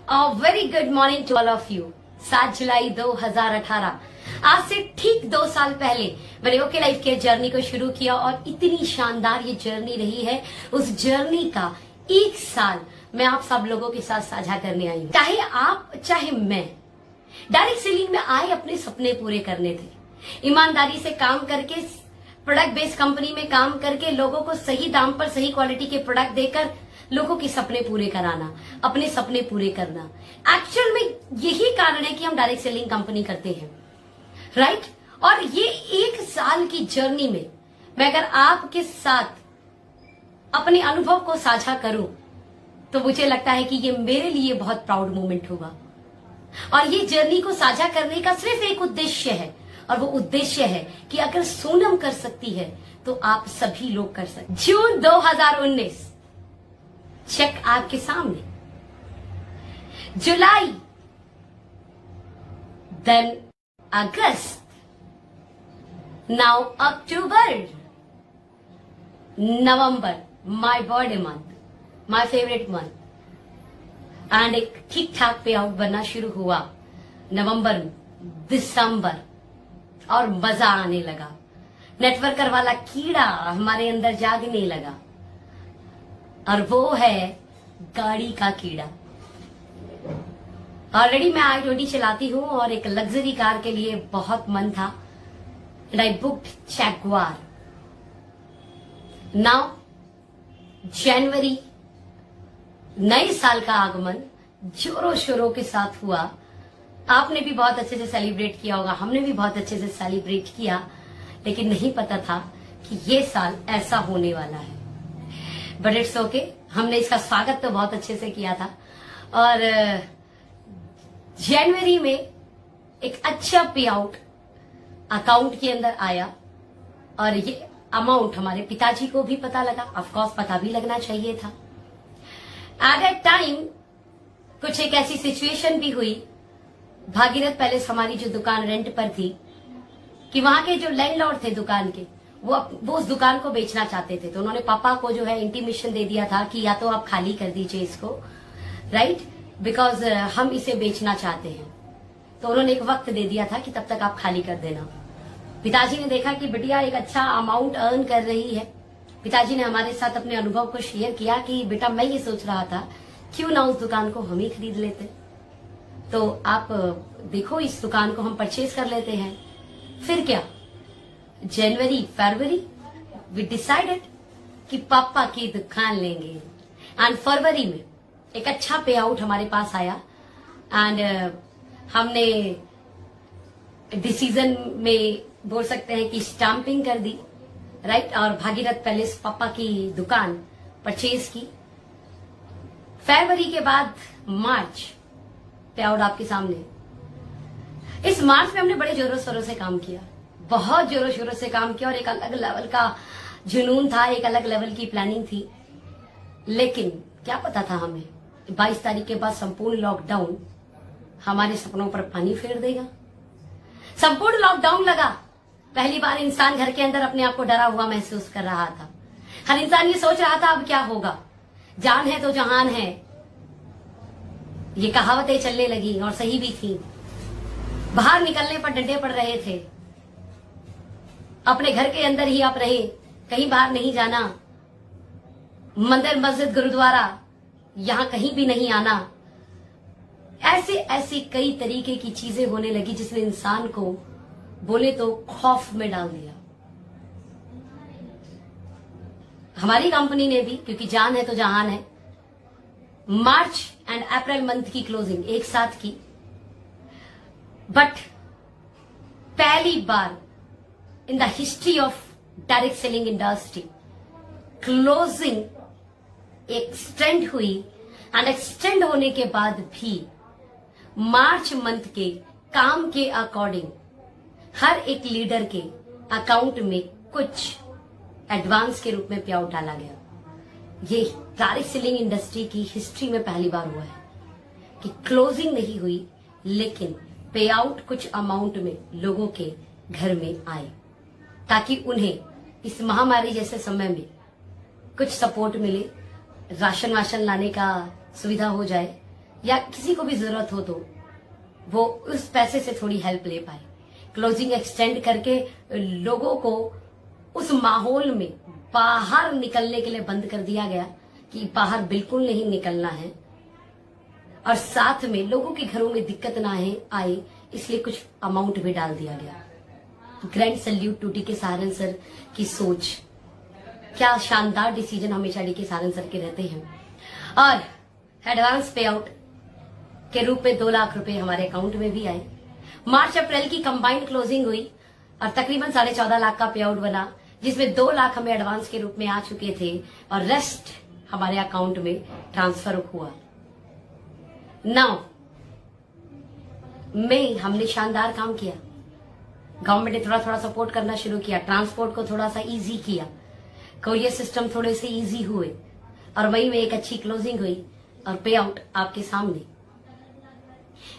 Very good morning to all of you. 7 जुलाई 2018, आज से ठीक 2 साल पहले मैंने ओके लाइफ के जर्नी को शुरू किया और इतनी शानदार ये जर्नी रही है। उस जर्नी का 1 साल मैं आप सब लोगों के साथ साझा करने आई हूँ। चाहे आप चाहे मैं डायरेक्ट सेलिंग में आए अपने सपने पूरे करने थे। ईमानदारी से काम करके प्रोडक्ट बेस्ड कंपनी में काम करके लोगों को सही दाम पर सही क्वालिटी के प्रोडक्ट देकर लोगों के सपने पूरे कराना, अपने सपने पूरे करना। एक्चुअल में यही कारण है कि हम डायरेक्ट सेलिंग कंपनी करते हैं, राइट? और ये 1 साल की जर्नी में मैं अगर आपके साथ अपने अनुभव को साझा करूं तो मुझे लगता है कि ये मेरे लिए बहुत प्राउड मोमेंट होगा। और ये जर्नी को साझा करने का सिर्फ एक उद्देश्य है, और वो उद्देश्य है कि अगर सोनम कर सकती है तो आप सभी लोग कर सकते। जून 2019 चेक आपके सामने, July, then August, now October, November, my birthday month, my favourite month, and एक ठीक ठाक पे आउट बनना शुरू हुआ नवंबर में, दिसंबर, और मजा आने लगा। नेटवर्कर वाला कीड़ा हमारे अंदर जागने लगा, और वो है गाड़ी का कीड़ा। ऑलरेडी मैं i20 चलाती हूँ और एक लग्जरी कार के लिए बहुत मन था। And I booked Jaguar. Now January, नए साल का आगमन जोरों शोरों के साथ हुआ। आपने भी बहुत अच्छे से सेलिब्रेट किया होगा, हमने भी बहुत अच्छे से सेलिब्रेट किया, लेकिन नहीं पता था कि ये साल ऐसा होने वाला है। बट इट्स ओके, हमने इसका स्वागत तो बहुत अच्छे से किया था। और जनवरी में एक अच्छा पे आउट अकाउंट के अंदर आया, और ये अमाउंट हमारे पिताजी को भी पता लगा। ऑफ कोर्स पता भी लगना चाहिए था। एट दैट टाइम कुछ एक ऐसी सिचुएशन भी हुई, भागीरथ पैलेस हमारी जो दुकान रेंट पर थी, कि वहां के जो लैंडलॉर्ड थे दुकान के, वो उस दुकान को बेचना चाहते थे। तो उन्होंने पापा को जो है इंटीमेशन दे दिया था कि या तो आप खाली कर दीजिए इसको, राइट, बिकॉज हम इसे बेचना चाहते हैं। तो उन्होंने एक वक्त दे दिया था कि तब तक आप खाली कर देना। पिताजी ने देखा कि बिटिया एक अच्छा अमाउंट अर्न कर रही है। पिताजी ने हमारे साथ अपने अनुभव को शेयर किया कि बेटा मैं ये सोच रहा था क्यों ना उस दुकान को हम ही खरीद लेते, तो आप देखो इस दुकान को हम परचेज कर लेते हैं। फिर क्या, जनवरी फरवरी वी डिसाइडेड कि पापा की दुकान लेंगे। एंड फरवरी में एक अच्छा पे आउट हमारे पास आया, एंड हमने डिसीजन में बोल सकते हैं कि स्टाम्पिंग कर दी, राइट, और भागीरथ पैलेस पापा की दुकान परचेज की। फरवरी के बाद मार्च पे आउट आपके सामने। इस मार्च में हमने बड़े जोरों शोरों से काम किया, बहुत जोरों शोरों से काम किया, और एक अलग लेवल का जुनून था, एक अलग लेवल की प्लानिंग थी। लेकिन क्या पता था हमें 22 तारीख के बाद संपूर्ण लॉकडाउन हमारे सपनों पर पानी फेर देगा। संपूर्ण लॉकडाउन लगा, पहली बार इंसान घर के अंदर अपने आप को डरा हुआ महसूस कर रहा था। हर इंसान ये सोच रहा था अब क्या होगा, जान है तो जहान है, ये कहावतें चलने लगी और सही भी थी। बाहर निकलने पर डंडे पड़ रहे थे, अपने घर के अंदर ही आप रहे, कहीं बाहर नहीं जाना, मंदिर मस्जिद गुरुद्वारा यहां कहीं भी नहीं आना। ऐसे ऐसे कई तरीके की चीजें होने लगी जिसने इंसान को बोले तो खौफ में डाल दिया। हमारी कंपनी ने भी, क्योंकि जान है तो जहान है, मार्च एंड अप्रैल मंथ की क्लोजिंग एक साथ की। बट पहली बार in the history of direct selling industry closing extend हुई, एंड एक्सटेंड होने के बाद भी मार्च मंथ के काम के अकॉर्डिंग हर एक लीडर के अकाउंट में कुछ एडवांस के रूप में पे आउट डाला गया। ये डायरेक्ट सेलिंग इंडस्ट्री की हिस्ट्री में पहली बार हुआ है कि क्लोजिंग नहीं हुई, लेकिन पे आउट कुछ अमाउंट में लोगों के घर में आए, ताकि उन्हें इस महामारी जैसे समय में कुछ सपोर्ट मिले, राशन वाशन लाने का सुविधा हो जाए, या किसी को भी जरूरत हो तो वो उस पैसे से थोड़ी हेल्प ले पाए। क्लोजिंग एक्सटेंड करके लोगों को उस माहौल में बाहर निकलने के लिए बंद कर दिया गया कि बाहर बिल्कुल नहीं निकलना है, और साथ में लोगों के घरों में दिक्कत ना आए इसलिए कुछ अमाउंट भी डाल दिया गया। Grand salute to D K. Saharan sir की सोच, क्या शानदार डिसीजन हमेशा डी.के. सहारण सर के रहते हैं। और एडवांस पे आउट के रूप में 2 लाख रुपए हमारे अकाउंट में भी आए। मार्च अप्रैल की कंबाइंड क्लोजिंग हुई और तकरीबन 14.5 लाख का पे आउट बना, जिसमें 2 लाख हमें एडवांस के रूप में आ चुके थे और रेस्ट हमारे अकाउंट में ट्रांसफर हुआ। नाउ मई हमने शानदार काम किया। गवर्नमेंट ने थोड़ा थोड़ा सपोर्ट करना शुरू किया, ट्रांसपोर्ट को थोड़ा सा इजी किया, कोरियर सिस्टम थोड़े से इजी हुए और मई में एक अच्छी क्लोजिंग हुई और पे आउट आपके सामने।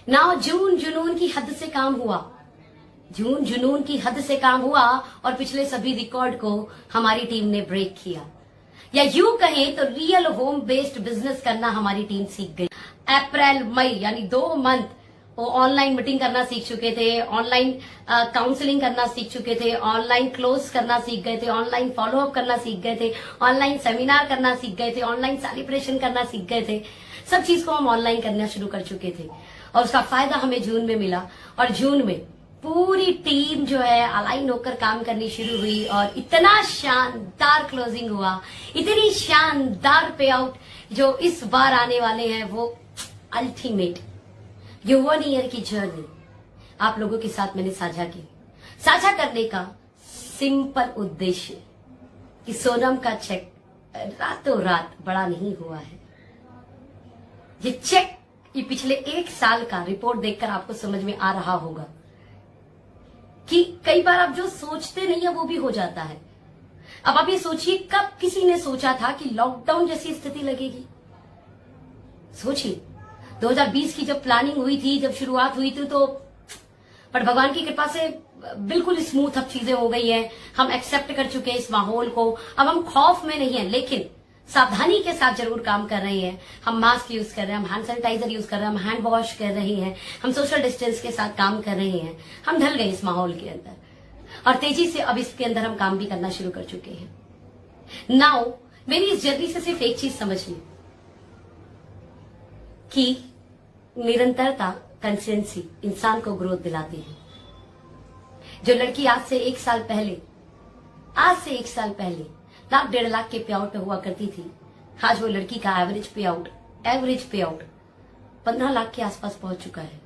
नाउ जून जुनून की हद से काम हुआ, जून जुनून की हद से काम हुआ और पिछले सभी रिकॉर्ड को हमारी टीम ने ब्रेक किया, या यूं कहें तो रियल होम बेस्ड बिजनेस करना हमारी टीम सीख गई। अप्रैल मई यानी 2 मंथ वो ऑनलाइन मीटिंग करना सीख चुके थे, ऑनलाइन काउंसलिंग करना सीख चुके थे, ऑनलाइन क्लोज करना सीख गए थे, ऑनलाइन फॉलोअप करना सीख गए थे, ऑनलाइन सेमिनार करना सीख गए थे, ऑनलाइन सेलिब्रेशन करना सीख गए थे। सब चीज को हम ऑनलाइन करना शुरू कर चुके थे और उसका फायदा हमें जून में मिला। और जून में पूरी टीम जो है अलाइन होकर काम करनी शुरू हुई और इतना शानदार क्लोजिंग हुआ, इतनी शानदार पे आउट जो इस बार आने वाले हैं वो अल्टीमेट। ये 1 ईयर की जर्नी आप लोगों के साथ मैंने साझा की। साझा करने का सिंपल उद्देश्य कि सोनम का चेक रातों रात बड़ा नहीं हुआ है। ये चेक ये पिछले 1 साल का रिपोर्ट देखकर आपको समझ में आ रहा होगा कि कई बार आप जो सोचते नहीं है वो भी हो जाता है। अब आप ये सोचिए, कब किसी ने सोचा था कि लॉकडाउन जैसी स्थिति लगेगी? सोचिए 2020 की जब प्लानिंग हुई थी, जब शुरुआत हुई थी, तो पर भगवान की कृपा से बिल्कुल स्मूथ अब चीजें हो गई है। हम एक्सेप्ट कर चुके हैं इस माहौल को, अब हम खौफ में नहीं है, लेकिन सावधानी के साथ जरूर काम कर रहे हैं। हम मास्क यूज कर रहे हैं, हम हैंड सैनिटाइजर यूज कर रहे हैं, हम हैंड वॉश कर रहे हैं, हम सोशल डिस्टेंस के साथ काम कर रहे हैं। हम ढल गए इस माहौल के अंदर और तेजी से अब इसके अंदर हम काम भी करना शुरू कर चुके हैं। नाउ मेरी इस जर्नी से सिर्फ एक चीज समझिए कि निरंतरता, कंसिस्टेंसी इंसान को ग्रोथ दिलाती है। जो लड़की आज से 1 साल पहले 1.5 लाख के पे आउट पे हुआ करती थी, आज वो लड़की का एवरेज पे आउट 15 लाख के आसपास पहुंच चुका है।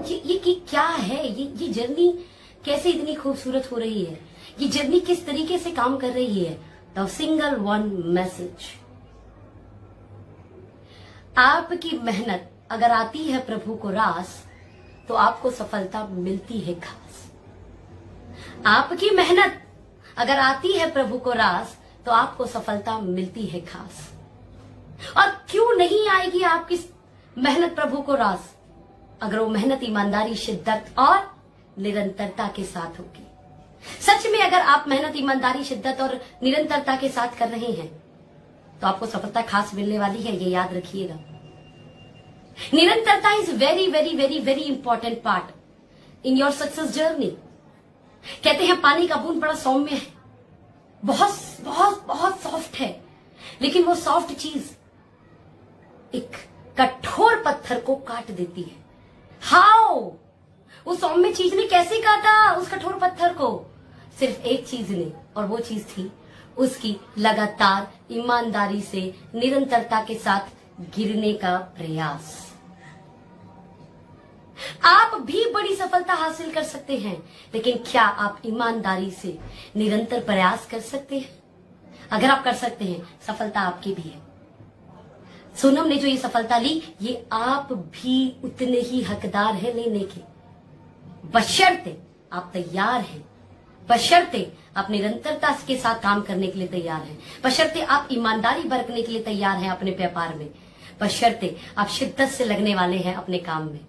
ये क्या है? ये जर्नी कैसे इतनी खूबसूरत हो रही है? ये जर्नी किस तरीके से काम कर रही है? द सिंगल वन मैसेज, आपकी मेहनत अगर आती है प्रभु को रास तो आपको सफलता मिलती है खास। आपकी मेहनत अगर आती है प्रभु को रास तो आपको सफलता मिलती है खास। और क्यों नहीं आएगी आपकी मेहनत प्रभु को रास? अगर वो मेहनत ईमानदारी, शिद्दत और निरंतरता के साथ होगी। सच में अगर आप मेहनत, ईमानदारी, शिद्दत और निरंतरता के साथ कर रहे हैं तो आपको सफलता खास मिलने वाली है, ये याद रखिएगा। निरंतरता is very very very very important part in your success journey. कहते हैं पानी का बूंद बड़ा सौम्य है, बहुत बहुत बहुत सॉफ्ट है, लेकिन वो सॉफ्ट चीज एक कठोर पत्थर को काट देती है। हाउ? उस सौम्य चीज ने कैसे काटा उस कठोर पत्थर को? सिर्फ एक चीज ने, और वो चीज थी उसकी लगातार ईमानदारी से, निरंतरता के साथ गिरने का प्रयास। आप भी बड़ी सफलता हासिल कर सकते हैं, लेकिन क्या आप ईमानदारी से निरंतर प्रयास कर सकते हैं? अगर आप कर सकते हैं, सफलता आपकी भी है। सोनम ने जो ये सफलता ली, ये आप भी उतने ही हकदार हैं लेने के, बशर्ते आप तैयार हैं, बशर्ते आप निरंतरता के साथ काम करने के लिए तैयार हैं, बशर्ते आप ईमानदारी बरतने के लिए तैयार हैं अपने व्यापार में, बशर्ते आप शिद्दत से लगने वाले हैं अपने काम में।